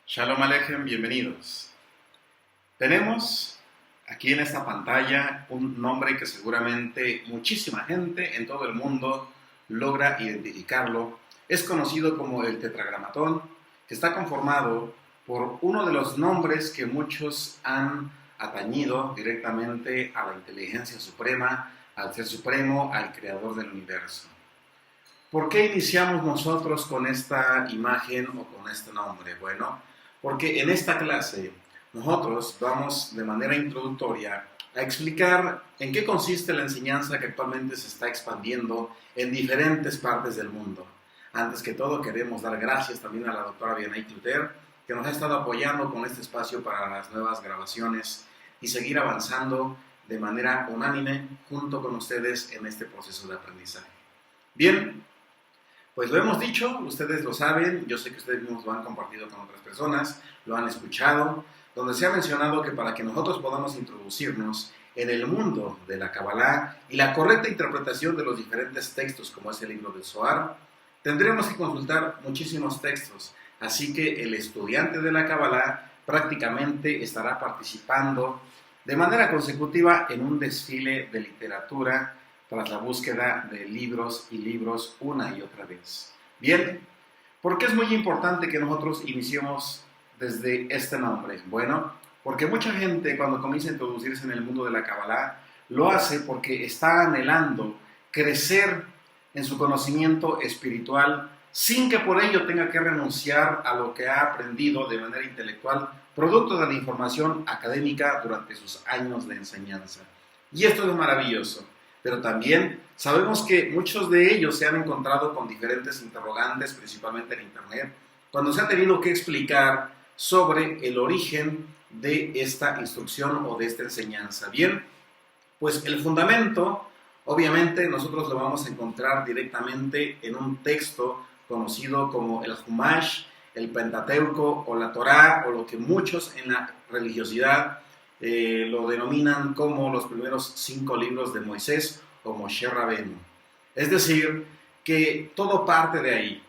Shalom Aleichem, bienvenidos. Tenemos aquí en esta pantalla un nombre que seguramente muchísima gente en todo el mundo logra identificarlo. Es conocido como el Tetragramatón, que está conformado por uno de los nombres que muchos han atañido directamente a la inteligencia suprema, al Ser Supremo, al Creador del Universo. ¿Por qué iniciamos nosotros con esta imagen o con este nombre? Bueno, porque en esta clase nosotros vamos de manera introductoria a explicar en qué consiste la enseñanza que actualmente se está expandiendo en diferentes partes del mundo. Antes que todo queremos dar gracias también a la doctora Vianey Cloutier, que nos ha estado apoyando con este espacio para las nuevas grabaciones y seguir avanzando de manera unánime junto con ustedes en este proceso de aprendizaje. Bien, pues lo hemos dicho, ustedes lo saben, yo sé que ustedes mismos lo han compartido con otras personas, lo han escuchado, donde se ha mencionado que para que nosotros podamos introducirnos en el mundo de la Kabbalah y la correcta interpretación de los diferentes textos, como es el libro del Zohar, tendremos que consultar muchísimos textos, así que el estudiante de la Kabbalah prácticamente estará participando de manera consecutiva en un desfile de literatura tras la búsqueda de libros y libros una y otra vez. Bien, ¿por qué es muy importante que nosotros iniciemos desde este nombre? Bueno, porque mucha gente cuando comienza a introducirse en el mundo de la Kabbalah lo hace porque está anhelando crecer en su conocimiento espiritual sin que por ello tenga que renunciar a lo que ha aprendido de manera intelectual, producto de la información académica durante sus años de enseñanza. Y esto es maravilloso. Pero también sabemos que muchos de ellos se han encontrado con diferentes interrogantes, principalmente en Internet, cuando se ha tenido que explicar sobre el origen de esta instrucción o de esta enseñanza. Bien, pues el fundamento, obviamente, nosotros lo vamos a encontrar directamente en un texto conocido como el Humash, el Pentateuco o la Torá, o lo que muchos en la religiosidad lo denominan como los primeros 5 libros de Moisés o Moshe Rabenu. Es decir, que todo parte de ahí.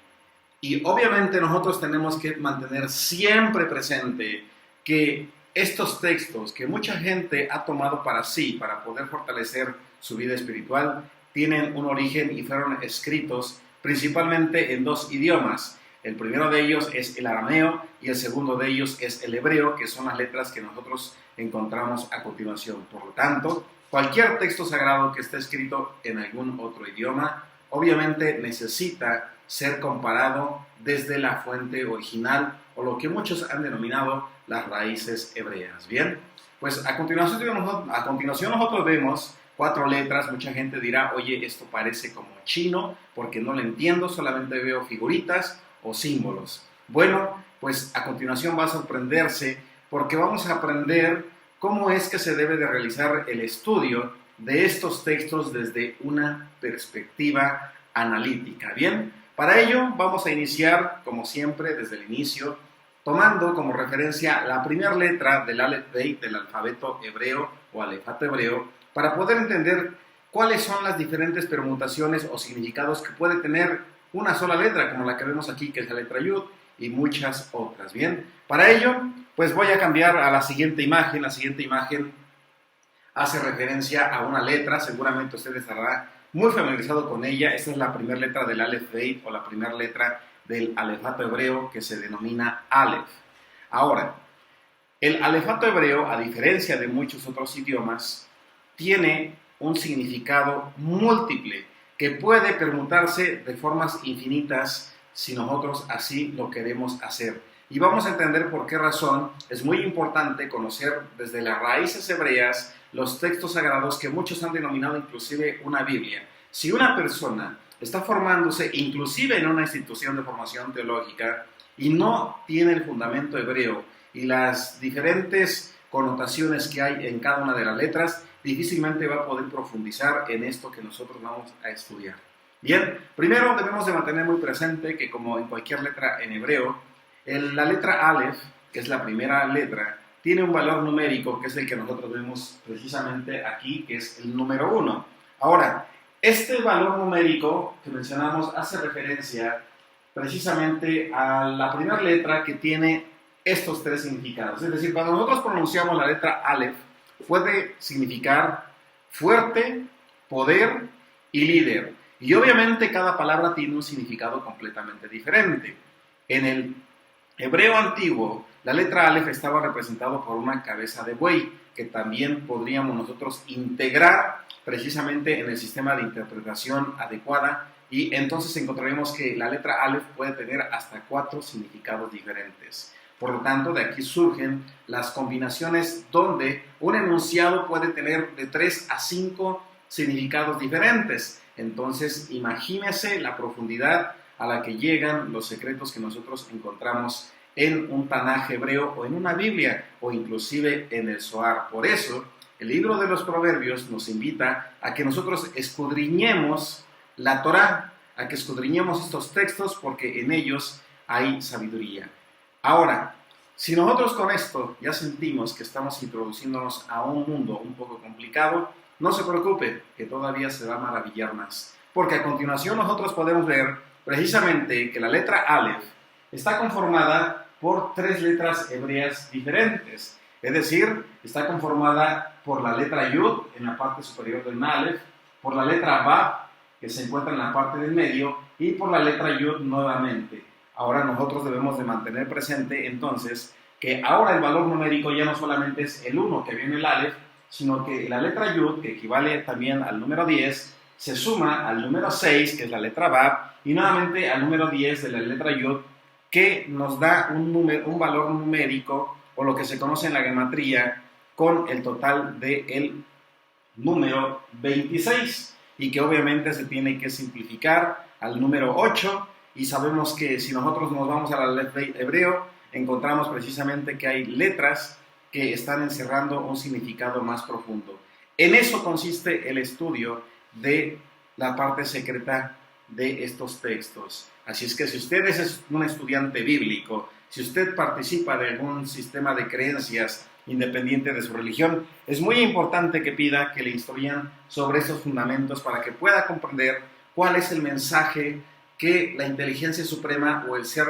Y obviamente nosotros tenemos que mantener siempre presente que estos textos que mucha gente ha tomado para sí, para poder fortalecer su vida espiritual, tienen un origen y fueron escritos principalmente en 2 idiomas. El primero de ellos es el arameo y el segundo de ellos es el hebreo, que son las letras que nosotros encontramos a continuación. Por lo tanto, cualquier texto sagrado que esté escrito en algún otro idioma, obviamente necesita ser comparado desde la fuente original o lo que muchos han denominado las raíces hebreas. Bien, pues a continuación nosotros vemos 4 letras. Mucha gente dirá, oye, esto parece como chino porque no lo entiendo, solamente veo figuritas o símbolos. Bueno, pues a continuación va a sorprenderse porque vamos a aprender cómo es que se debe de realizar el estudio de estos textos desde una perspectiva analítica. Bien, para ello vamos a iniciar, como siempre, desde el inicio, tomando como referencia la primera letra del Aleph Beit del alfabeto hebreo o alefato hebreo, para poder entender cuáles son las diferentes permutaciones o significados que puede tener una sola letra, como la que vemos aquí, que es la letra Yud, y muchas otras. Bien, para ello, pues voy a cambiar a la siguiente imagen. La siguiente imagen hace referencia a una letra, seguramente usted estará muy familiarizado con ella. Esta es la primera letra del Aleph Beit, o la primera letra del alefato hebreo, que se denomina Aleph. Ahora, el alefato hebreo, a diferencia de muchos otros idiomas, tiene un significado múltiple, que puede permutarse de formas infinitas si nosotros así lo queremos hacer. Y vamos a entender por qué razón es muy importante conocer desde las raíces hebreas los textos sagrados que muchos han denominado inclusive una Biblia. Si una persona está formándose inclusive en una institución de formación teológica y no tiene el fundamento hebreo y las diferentes connotaciones que hay en cada una de las letras, difícilmente va a poder profundizar en esto que nosotros vamos a estudiar. Bien, primero debemos de mantener muy presente que, como en cualquier letra en hebreo, la letra Aleph, que es la primera letra, tiene un valor numérico que es el que nosotros vemos precisamente aquí, que es el número 1. Ahora, este valor numérico que mencionamos hace referencia precisamente a la primera letra que tiene estos tres significados. Es decir, cuando nosotros pronunciamos la letra Aleph, puede significar fuerte, poder y líder. Y obviamente cada palabra tiene un significado completamente diferente. En el hebreo antiguo, la letra Aleph estaba representada por una cabeza de buey, que también podríamos nosotros integrar precisamente en el sistema de interpretación adecuada, y entonces encontraremos que la letra Aleph puede tener hasta 4 significados diferentes. Por lo tanto, de aquí surgen las combinaciones donde un enunciado puede tener de 3 a 5 significados diferentes. Entonces, imagínese la profundidad a la que llegan los secretos que nosotros encontramos en un Tanaj hebreo o en una Biblia o inclusive en el Zohar. Por eso, el libro de los Proverbios nos invita a que nosotros escudriñemos la Torá, a que escudriñemos estos textos porque en ellos hay sabiduría. Ahora, si nosotros con esto ya sentimos que estamos introduciéndonos a un mundo un poco complicado, no se preocupe, que todavía se va a maravillar más. Porque a continuación nosotros podemos ver precisamente que la letra Aleph está conformada por 3 letras hebreas diferentes. Es decir, está conformada por la letra Yud en la parte superior del Aleph, por la letra Vav, que se encuentra en la parte del medio, y por la letra Yud nuevamente. Ahora nosotros debemos de mantener presente entonces que ahora el valor numérico ya no solamente es el 1 que viene el Aleph, sino que la letra Yud, que equivale también al número 10, se suma al número 6, que es la letra Vav, y nuevamente al número 10 de la letra Yud, que nos da un valor numérico, o lo que se conoce en la gematría, con el total del número 26, y que obviamente se tiene que simplificar al número 8, y sabemos que si nosotros nos vamos al hebreo, encontramos precisamente que hay letras que están encerrando un significado más profundo. En eso consiste el estudio de la parte secreta de estos textos. Así es que si usted es un estudiante bíblico, si usted participa de algún sistema de creencias independiente de su religión, es muy importante que pida que le instruyan sobre esos fundamentos para que pueda comprender cuál es el mensaje que la inteligencia suprema o el ser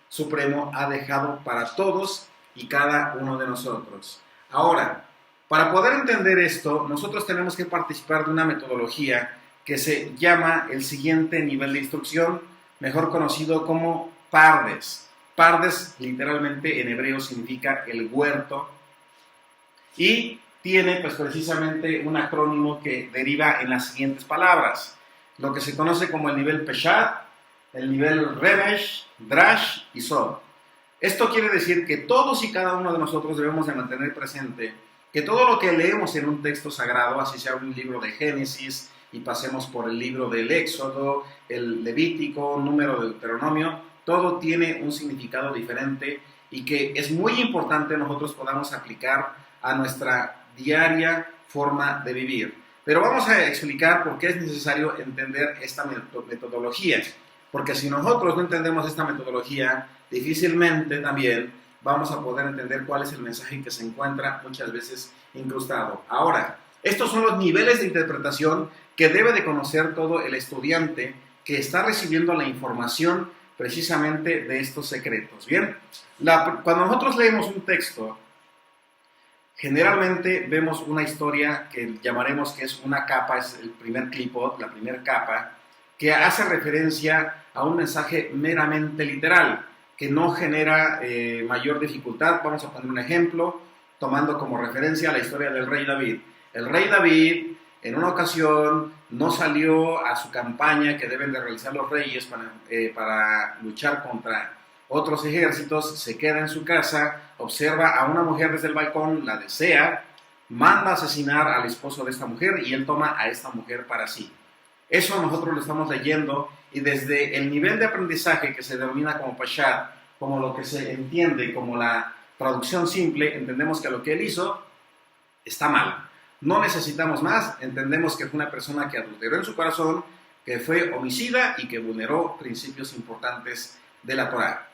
supremo ha dejado para todos y cada uno de nosotros. Ahora, para poder entender esto, nosotros tenemos que participar de una metodología que se llama el siguiente nivel de instrucción, mejor conocido como Pardes. Pardes, literalmente en hebreo, significa el huerto, y tiene pues precisamente un acrónimo que deriva en las siguientes palabras: lo que se conoce como el nivel Peshat, el nivel Remesh, Drash y Sod. Esto quiere decir que todos y cada uno de nosotros debemos de mantener presente que todo lo que leemos en un texto sagrado, así sea un libro de Génesis y pasemos por el libro del Éxodo, el Levítico, Número, Deuteronomio, todo tiene un significado diferente y que es muy importante nosotros podamos aplicar a nuestra diaria forma de vivir. Pero vamos a explicar por qué es necesario entender esta metodología. Porque si nosotros no entendemos esta metodología, difícilmente también vamos a poder entender cuál es el mensaje que se encuentra muchas veces incrustado. Ahora, estos son los niveles de interpretación que debe de conocer todo el estudiante que está recibiendo la información precisamente de estos secretos. Bien, cuando nosotros leemos un texto, generalmente vemos una historia que llamaremos que es una capa, es el primer clipot, la primera capa, que hace referencia a un mensaje meramente literal, que no genera mayor dificultad. Vamos a poner un ejemplo, tomando como referencia la historia del rey David. El rey David, en una ocasión, no salió a su campaña que deben de realizar los reyes para luchar contra otros ejércitos, se queda en su casa, observa a una mujer desde el balcón, la desea, manda a asesinar al esposo de esta mujer y él toma a esta mujer para sí. Eso nosotros lo estamos leyendo y desde el nivel de aprendizaje que se denomina como Pashat, como lo que se entiende como la traducción simple, entendemos que lo que él hizo está mal. No necesitamos más, entendemos que fue una persona que adulteró en su corazón, que fue homicida y que vulneró principios importantes de la Torá.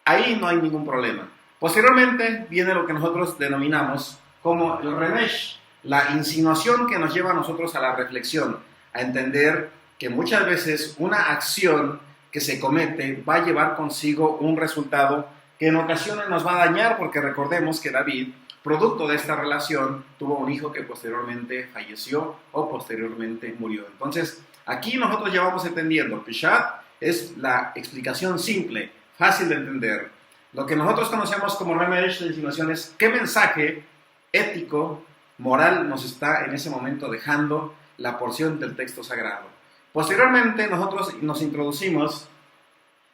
Ahí no hay ningún problema. Posteriormente viene lo que nosotros denominamos como el remesh, la insinuación que nos lleva a nosotros a la reflexión, a entender que muchas veces una acción que se comete va a llevar consigo un resultado que en ocasiones nos va a dañar, porque recordemos que David, producto de esta relación, tuvo un hijo que posteriormente falleció o posteriormente murió. Entonces, aquí nosotros ya vamos entendiendo. Peshat es la explicación simple, fácil de entender. Lo que nosotros conocemos como Remesh, la insinuación, es qué mensaje ético, moral nos está en ese momento dejando la porción del texto sagrado. Posteriormente, nosotros nos introducimos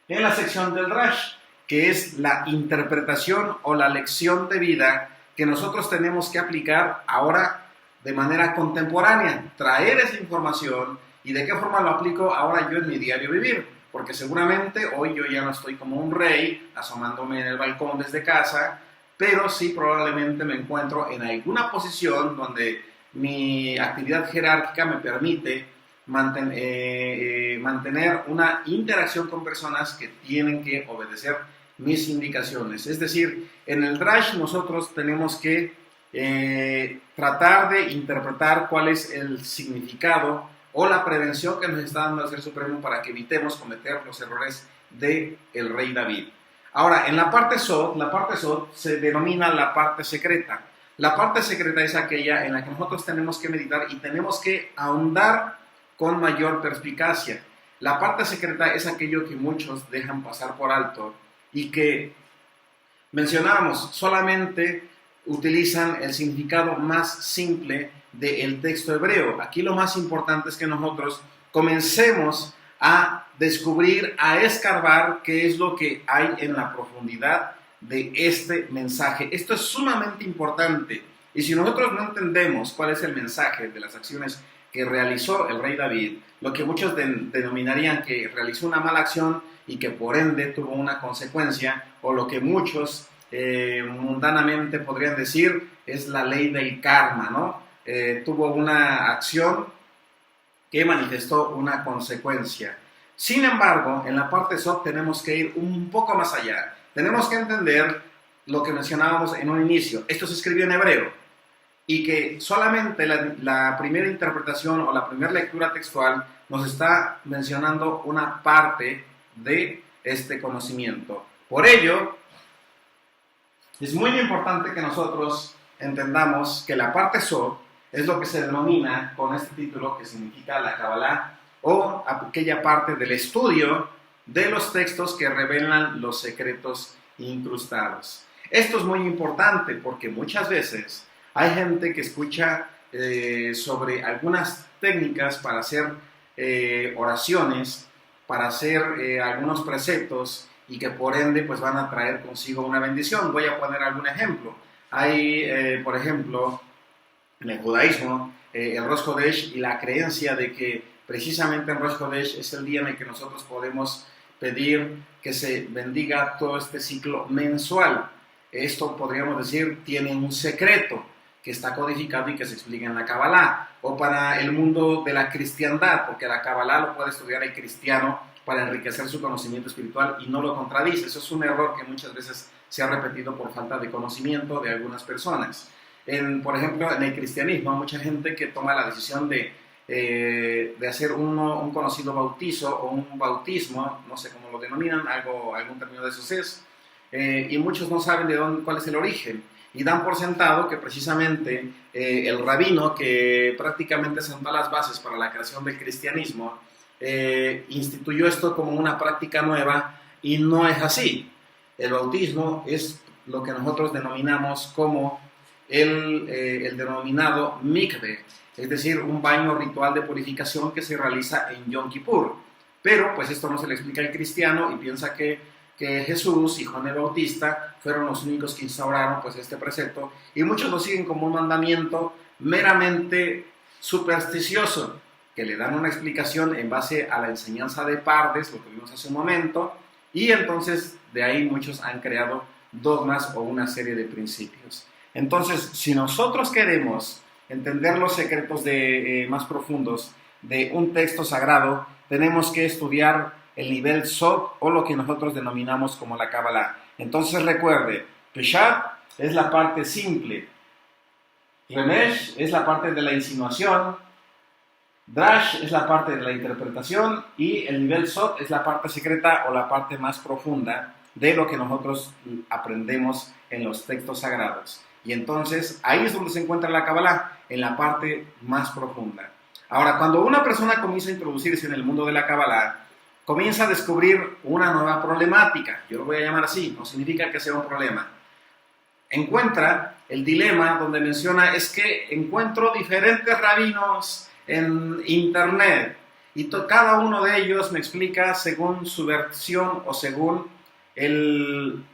en la sección del Drash, que es la interpretación o la lección de vida que nosotros tenemos que aplicar ahora de manera contemporánea, traer esa información y de qué forma lo aplico ahora yo en mi diario vivir, porque seguramente hoy yo ya no estoy como un rey asomándome en el balcón desde casa, pero sí probablemente me encuentro en alguna posición donde mi actividad jerárquica me permite mantener una interacción con personas que tienen que obedecer mis indicaciones. Es decir, en el Drash nosotros tenemos que tratar de interpretar cuál es el significado o la prevención que nos está dando el Ser Supremo para que evitemos cometer los errores del rey David. Ahora, en la parte Sod se denomina la parte secreta. La parte secreta es aquella en la que nosotros tenemos que meditar y tenemos que ahondar con mayor perspicacia. La parte secreta es aquello que muchos dejan pasar por alto y que mencionamos, solamente utilizan el significado más simple del texto hebreo. Aquí lo más importante es que nosotros comencemos a descubrir, a escarbar qué es lo que hay en la profundidad de este mensaje. Esto es sumamente importante, y si nosotros no entendemos cuál es el mensaje de las acciones que realizó el rey David, lo que muchos denominarían que realizó una mala acción y que por ende tuvo una consecuencia, o lo que muchos mundanamente podrían decir es la ley del karma, ¿no? Tuvo una acción que manifestó una consecuencia. Sin embargo, en la parte Sod tenemos que ir un poco más allá. Tenemos que entender lo que mencionábamos en un inicio. Esto se escribió en hebreo y que solamente la primera interpretación o la primera lectura textual nos está mencionando una parte de este conocimiento. Por ello, es muy importante que nosotros entendamos que la parte Sod es lo que se denomina con este título, que significa la Kabbalah, o aquella parte del estudio de los textos que revelan los secretos incrustados. Esto es muy importante porque muchas veces hay gente que escucha sobre algunas técnicas para hacer oraciones, para hacer algunos preceptos, y que por ende pues van a traer consigo una bendición. Voy a poner algún ejemplo. Hay, por ejemplo, en el judaísmo, el Rosh Hodesh y la creencia de que precisamente en Rosh Hodesh es el día en el que nosotros podemos pedir que se bendiga todo este ciclo mensual. Esto, podríamos decir, tiene un secreto que está codificado y que se explica en la Kabbalah. O para el mundo de la cristiandad, porque la Kabbalah lo puede estudiar el cristiano para enriquecer su conocimiento espiritual y no lo contradice. Eso es un error que muchas veces se ha repetido por falta de conocimiento de algunas personas. Por ejemplo, en el cristianismo hay mucha gente que toma la decisión de hacer un conocido bautizo o un bautismo, no sé cómo lo denominan, algún término de esos es, y muchos no saben cuál es el origen, y dan por sentado que precisamente el rabino que prácticamente sentó las bases para la creación del cristianismo instituyó esto como una práctica nueva, y no es así. El bautismo es lo que nosotros denominamos como el denominado mikve, es decir, un baño ritual de purificación que se realiza en Yom Kippur. Pero pues esto no se le explica al cristiano y piensa que Jesús y Juan el Bautista fueron los únicos que instauraron pues este precepto, y muchos lo siguen como un mandamiento meramente supersticioso, que le dan una explicación en base a la enseñanza de Pardes, lo que vimos hace un momento, y entonces de ahí muchos han creado dogmas o una serie de principios. Entonces, si nosotros queremos entender los secretos más profundos de un texto sagrado, tenemos que estudiar el nivel Sod, o lo que nosotros denominamos como la Kabbalah. Entonces recuerde, Peshat es la parte simple, Remesh es la parte de la insinuación, Drash es la parte de la interpretación, y el nivel Sod es la parte secreta o la parte más profunda de lo que nosotros aprendemos en los textos sagrados. Y entonces ahí es donde se encuentra la Kabbalah, en la parte más profunda. Ahora, cuando una persona comienza a introducirse en el mundo de la Kabbalah, comienza a descubrir una nueva problemática. Yo lo voy a llamar así, no significa que sea un problema. Encuentra el dilema donde menciona, es que encuentro diferentes rabinos en internet y cada uno de ellos me explica según su versión o según el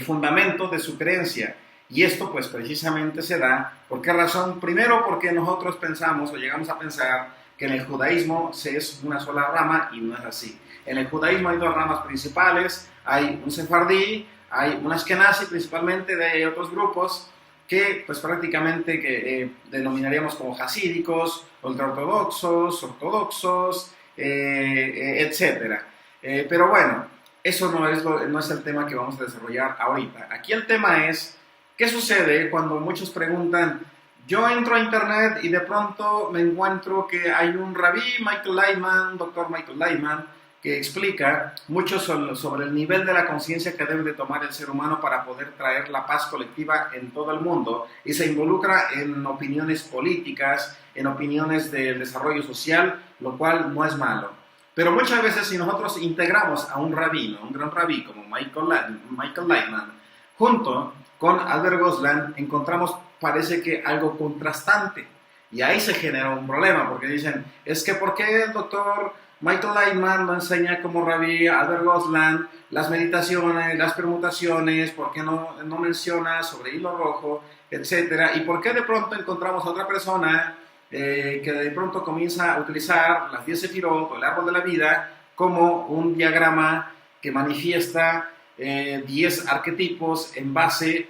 fundamento de su creencia. Y esto pues precisamente se da, ¿por qué razón? Primero porque nosotros pensamos o llegamos a pensar que en el judaísmo es una sola rama y no es así. En el judaísmo hay dos ramas principales, hay un sefardí, hay un ashkenazi principalmente, de otros grupos que pues prácticamente denominaríamos como hasídicos, ultraortodoxos, ortodoxos, etc. Pero bueno, eso no es el tema que vamos a desarrollar ahorita. Aquí el tema es, ¿qué sucede cuando muchos preguntan? Yo entro a internet y de pronto me encuentro que hay un rabí, Michael Leitman, doctor Michael Leitman, que explica mucho sobre el nivel de la conciencia que debe de tomar el ser humano para poder traer la paz colectiva en todo el mundo, y se involucra en opiniones políticas, en opiniones del desarrollo social, lo cual no es malo. Pero muchas veces si nosotros integramos a un rabino, un gran rabí como Michael Leitman, junto con Albert Goslan, encontramos, parece que algo contrastante. Y ahí se genera un problema, porque dicen, es que ¿por qué el doctor Michael Leitman lo enseña como rabí, Albert Goslan, las meditaciones, las permutaciones, por qué no menciona sobre hilo rojo, etcétera? ¿Y por qué de pronto encontramos a otra persona que de pronto comienza a utilizar las 10 sefirot o el árbol de la vida como un diagrama que manifiesta 10 arquetipos en base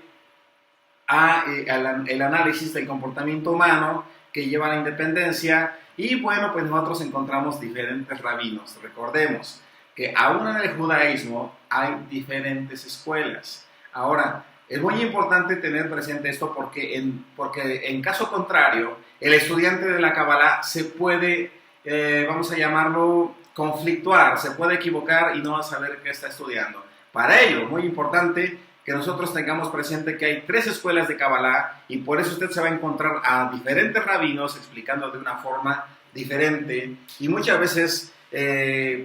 al análisis del comportamiento humano que lleva a la independencia? Y bueno, pues nosotros encontramos diferentes rabinos. Recordemos que aún en el judaísmo hay diferentes escuelas. Ahora, es muy importante tener presente esto porque en caso contrario, el estudiante de la Kabbalah se puede, vamos a llamarlo, conflictuar, se puede equivocar y no va a saber qué está estudiando. Para ello, muy importante que nosotros tengamos presente que hay 3 escuelas de Kabbalah, y por eso usted se va a encontrar a diferentes rabinos explicando de una forma diferente, y muchas veces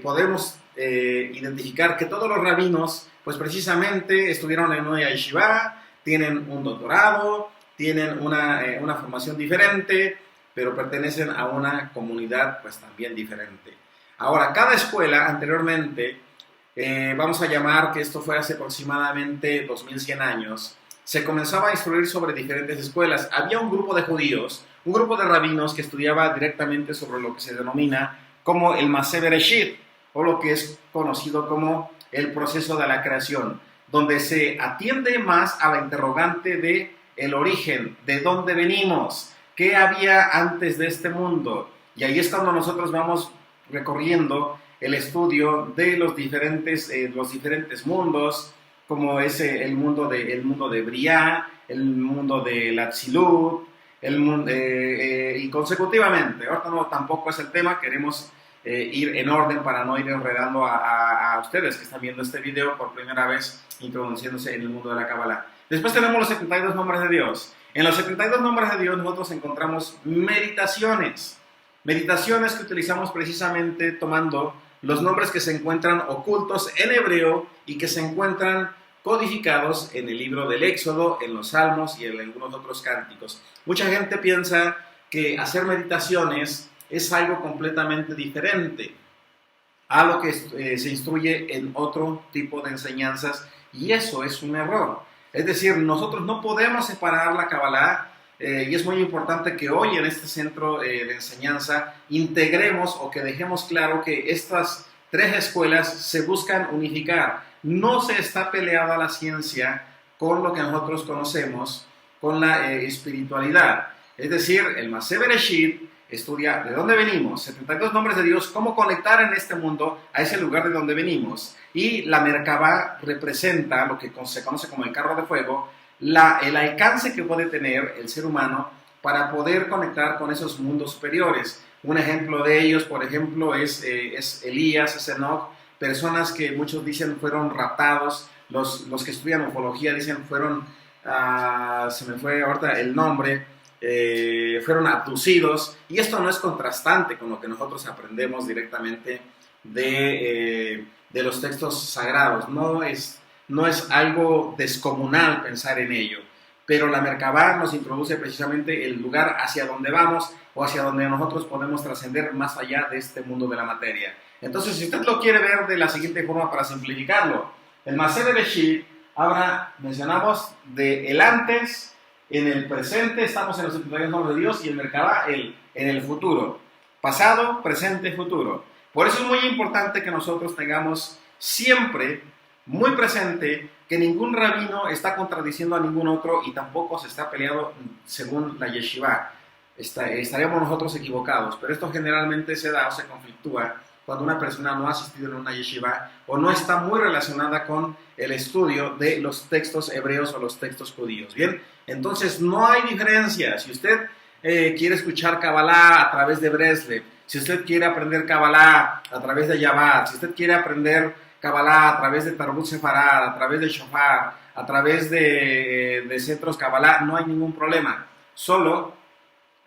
podemos identificar que todos los rabinos pues precisamente estudiaron en una yeshiva, tienen un doctorado, tienen una formación diferente, pero pertenecen a una comunidad pues también diferente. Ahora, cada escuela anteriormente, vamos a llamar que esto fue hace aproximadamente 2100 años, se comenzaba a instruir sobre diferentes escuelas. Había un grupo de judíos, un grupo de rabinos que estudiaba directamente sobre lo que se denomina como el Maseh Bereshit, o lo que es conocido como el proceso de la creación, donde se atiende más a la interrogante de el origen, de dónde venimos, qué había antes de este mundo. Y ahí es cuando nosotros vamos recorriendo el estudio de los diferentes mundos, como es el mundo de Briah, el mundo de la Atzilut, y consecutivamente. Ahorita no, tampoco es el tema, queremos ir en orden para no ir enredando a ustedes que están viendo este video por primera vez introduciéndose en el mundo de la Kabbalah. Después tenemos los 72 nombres de Dios. En los 72 nombres de Dios nosotros encontramos meditaciones que utilizamos precisamente tomando los nombres que se encuentran ocultos en hebreo y que se encuentran codificados en el libro del Éxodo, en los Salmos y en algunos otros cánticos. Mucha gente piensa que hacer meditaciones es algo completamente diferente a lo que se instruye en otro tipo de enseñanzas, y eso es un error. Es decir, nosotros no podemos separar la Kabbalah, y es muy importante que hoy en este centro de enseñanza integremos o que dejemos claro que estas 3 escuelas se buscan unificar. No se está peleada la ciencia con lo que nosotros conocemos, con la espiritualidad. Es decir, el Maseh Bereshit estudia de dónde venimos, 72 nombres de Dios, cómo conectar en este mundo a ese lugar de donde venimos. Y la Merkabah representa lo que se conoce como el carro de fuego, el alcance que puede tener el ser humano para poder conectar con esos mundos superiores. Un ejemplo de ellos, por ejemplo, es Elías, es Enoch, personas que muchos dicen fueron raptados, los que estudian ufología dicen fueron, se me fue ahorita el nombre, fueron abducidos, y esto no es contrastante con lo que nosotros aprendemos directamente de los textos sagrados, no es algo descomunal pensar en ello, pero la Merkabah nos introduce precisamente el lugar hacia donde vamos o hacia donde nosotros podemos trascender más allá de este mundo de la materia. Entonces, si usted lo quiere ver de la siguiente forma para simplificarlo, el Maseh Bereshit, ahora mencionamos el antes, en el presente, estamos en los 72 nombres de Dios, y el Merkabah en el futuro, pasado, presente, futuro. Por eso es muy importante que nosotros tengamos siempre muy presente que ningún rabino está contradiciendo a ningún otro y tampoco se está peleando según la yeshiva. Estaríamos nosotros equivocados, pero esto generalmente se da o se conflictúa cuando una persona no ha asistido en una yeshiva o no está muy relacionada con el estudio de los textos hebreos o los textos judíos. Bien, entonces no hay diferencia. Si usted quiere escuchar Kabbalah a través de Breslev, si usted quiere aprender Kabbalah a través de Yabad, si usted quiere aprender Kabbalah a través de Tarbut Sefarad, a través de Shofar, a través de centros Kabbalah, no hay ningún problema. Solo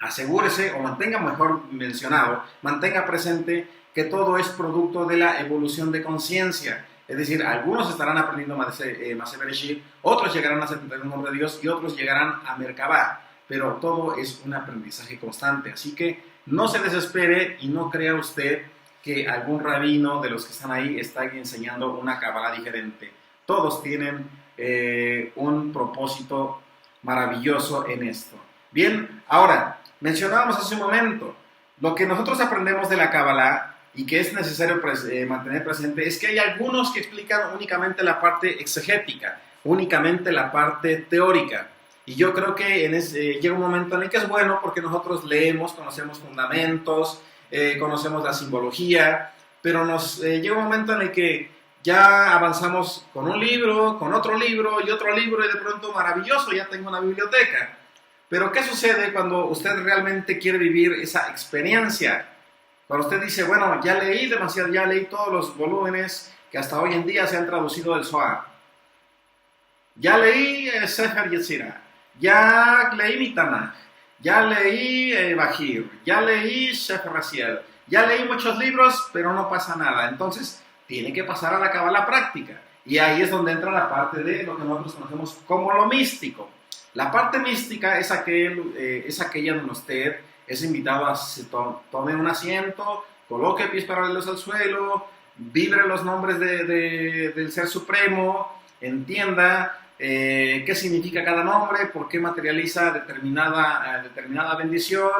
asegúrese o mantenga, mejor mencionado, mantenga presente que todo es producto de la evolución de conciencia. Es decir, algunos estarán aprendiendo Maseh Bereshit, otros llegarán a 71 nombres de Dios y otros llegarán a Merkabah, pero todo es un aprendizaje constante. Así que no se desespere y no crea usted que algún rabino de los que están ahí está enseñando una Kabbalah diferente. Todos tienen un propósito maravilloso en esto. Bien, ahora, mencionábamos hace un momento, lo que nosotros aprendemos de la Kabbalah y que es necesario mantener presente es que hay algunos que explican únicamente la parte exegética, únicamente la parte teórica. Y yo creo que llega un momento en el que es bueno porque nosotros leemos, conocemos fundamentos, conocemos la simbología, pero llega un momento en el que ya avanzamos con un libro, con otro libro y otro libro y de pronto maravilloso, ya tengo una biblioteca. Pero ¿qué sucede cuando usted realmente quiere vivir esa experiencia? Cuando usted dice, bueno, ya leí demasiado, ya leí todos los volúmenes que hasta hoy en día se han traducido del Zohar. Ya leí Sefer Yetzirah, ya leí mi Tanaj, ya leí Bajir, ya leí Sefer Raziel, ya leí muchos libros, pero no pasa nada. Entonces, tiene que pasar a la Kabbalah práctica. Y ahí es donde entra la parte de lo que nosotros conocemos como lo místico. La parte mística es aquella donde usted es invitado a tome un asiento, coloque pies paralelos al suelo, vibre los nombres del Ser Supremo, entienda qué significa cada nombre, por qué materializa determinada bendición.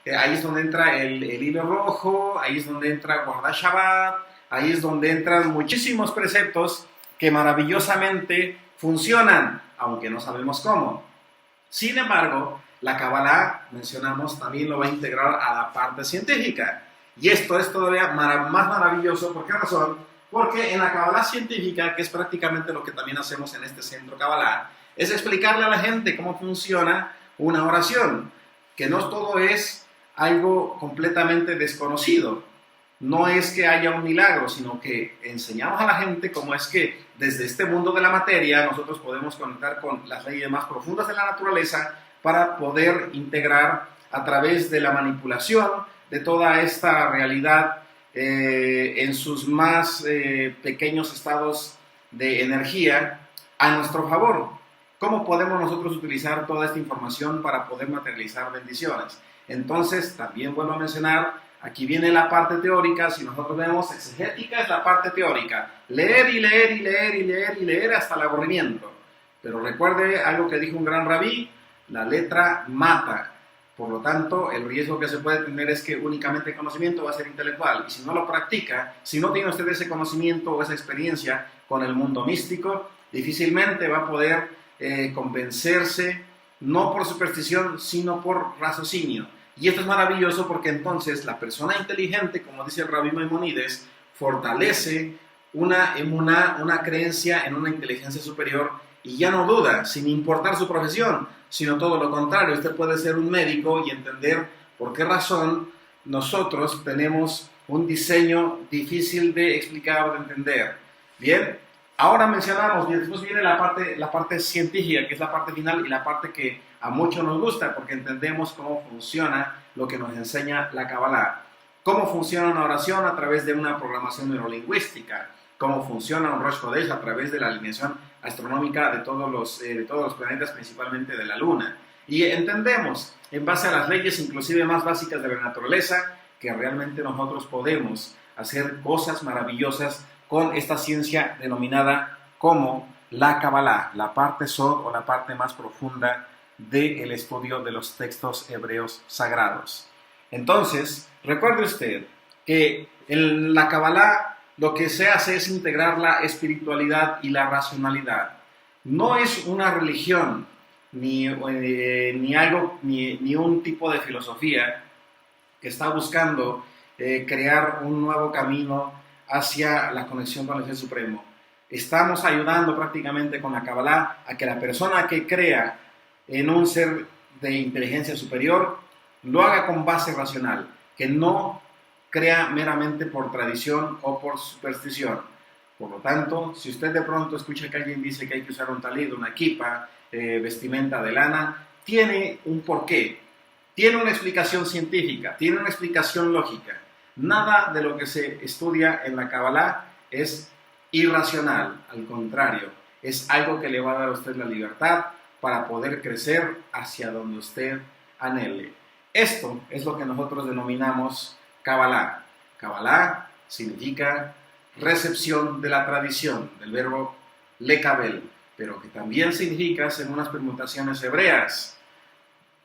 Ahí es donde entra el hilo rojo, ahí es donde entra guardar Shabbat, ahí es donde entran muchísimos preceptos que maravillosamente funcionan, aunque no sabemos cómo. Sin embargo, la Kabbalah, mencionamos, también lo va a integrar a la parte científica. Y esto es todavía más maravilloso. ¿Por qué razón? Porque en la Kabbalah científica, que es prácticamente lo que también hacemos en este centro Kabbalah, es explicarle a la gente cómo funciona una oración. Que no todo es algo completamente desconocido. No es que haya un milagro, sino que enseñamos a la gente cómo es que desde este mundo de la materia nosotros podemos conectar con las leyes más profundas de la naturaleza para poder integrar a través de la manipulación de toda esta realidad en sus más pequeños estados de energía a nuestro favor. ¿Cómo podemos nosotros utilizar toda esta información para poder materializar bendiciones? Entonces, también vuelvo a mencionar, aquí viene la parte teórica. Si nosotros vemos exegética, es la parte teórica. Leer y leer y leer y leer y leer hasta el aburrimiento. Pero recuerde algo que dijo un gran rabí: la letra mata. Por lo tanto, el riesgo que se puede tener es que únicamente el conocimiento va a ser intelectual. Y si no lo practica, si no tiene usted ese conocimiento o esa experiencia con el mundo místico, difícilmente va a poder convencerse, no por superstición, sino por raciocinio. Y esto es maravilloso porque entonces la persona inteligente, como dice el Rabí Maimónides, fortalece una emuná, una creencia en una inteligencia superior, y ya no duda, sin importar su profesión, sino todo lo contrario. Usted puede ser un médico y entender por qué razón nosotros tenemos un diseño difícil de explicar o de entender. Bien, ahora mencionamos, y después viene la parte científica, que es la parte final y la parte que a muchos nos gusta, porque entendemos cómo funciona lo que nos enseña la Kabbalah. Cómo funciona una oración a través de una programación neurolingüística, cómo funciona un Rosh Chodesh a través de la alineación astronómica de todos los planetas, principalmente de la Luna. Y entendemos, en base a las leyes inclusive más básicas de la naturaleza, que realmente nosotros podemos hacer cosas maravillosas con esta ciencia denominada como la Kabbalah, la parte Sod o la parte más profunda del estudio de los textos hebreos sagrados. Entonces, recuerde usted que en la Kabbalah lo que se hace es integrar la espiritualidad y la racionalidad. No es una religión, ni un tipo de filosofía que está buscando crear un nuevo camino hacia la conexión con el Ser Supremo. Estamos ayudando prácticamente con la Kabbalah a que la persona que crea en un ser de inteligencia superior lo haga con base racional, que no crea meramente por tradición o por superstición. Por lo tanto, si usted de pronto escucha que alguien dice que hay que usar un talid, una kipa, vestimenta de lana, tiene un porqué, tiene una explicación científica, tiene una explicación lógica. Nada de lo que se estudia en la Kabbalah es irracional, al contrario, es algo que le va a dar a usted la libertad para poder crecer hacia donde usted anhele. Esto es lo que nosotros denominamos Kabbalah. Kabbalah significa recepción de la tradición, del verbo lekabel, pero que también significa, según las permutaciones hebreas,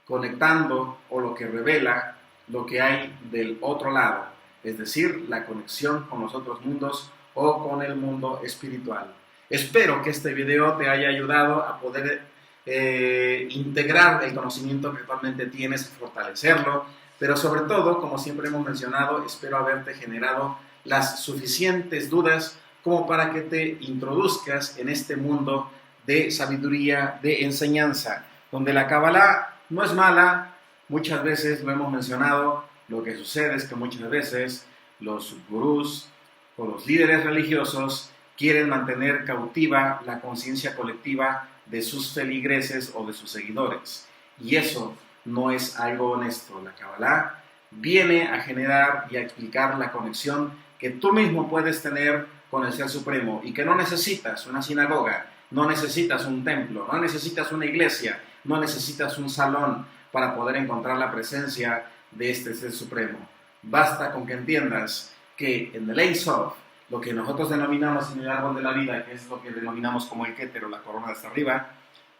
conectando o lo que revela lo que hay del otro lado, es decir, la conexión con los otros mundos o con el mundo espiritual. Espero que este video te haya ayudado a poder integrar el conocimiento que actualmente tienes y fortalecerlo, pero sobre todo, como siempre hemos mencionado, espero haberte generado las suficientes dudas como para que te introduzcas en este mundo de sabiduría, de enseñanza, donde la Kabbalah no es mala. Muchas veces lo hemos mencionado, lo que sucede es que muchas veces los gurús o los líderes religiosos quieren mantener cautiva la conciencia colectiva de sus feligreses o de sus seguidores, y eso no es algo honesto. La Kabbalah viene a generar y a explicar la conexión que tú mismo puedes tener con el Ser Supremo, y que no necesitas una sinagoga, no necesitas un templo, no necesitas una iglesia, no necesitas un salón para poder encontrar la presencia de este Ser Supremo. Basta con que entiendas que en el Ein Sof, lo que nosotros denominamos en el árbol de la vida, que es lo que denominamos como el Keter o la corona de hasta arriba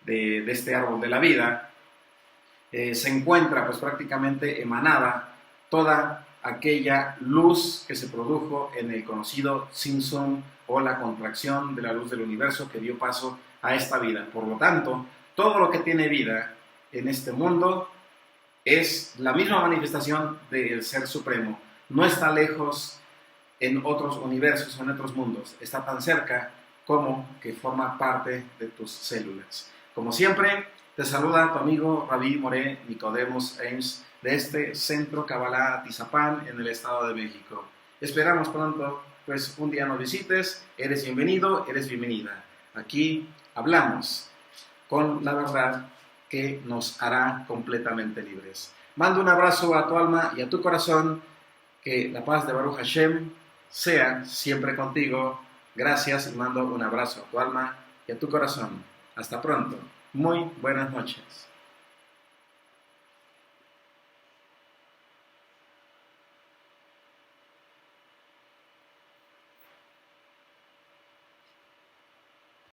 de este árbol de la vida, se encuentra pues prácticamente emanada toda aquella luz que se produjo en el conocido Tzimtzum o la contracción de la luz del universo que dio paso a esta vida. Por lo tanto, todo lo que tiene vida en este mundo es la misma manifestación del Ser Supremo. No está lejos en otros universos o en otros mundos, está tan cerca como que forma parte de tus células. Como siempre, te saluda tu amigo Rabí Moré Nicodemus Ames de este Centro Kabbalah Atizapán en el Estado de México. Esperamos pronto, pues un día nos visites. Eres bienvenido, eres bienvenida. Aquí hablamos con la verdad que nos hará completamente libres. Mando un abrazo a tu alma y a tu corazón. Que la paz de Baruch Hashem sea siempre contigo. Gracias y mando un abrazo a tu alma y a tu corazón. Hasta pronto. Muy buenas noches.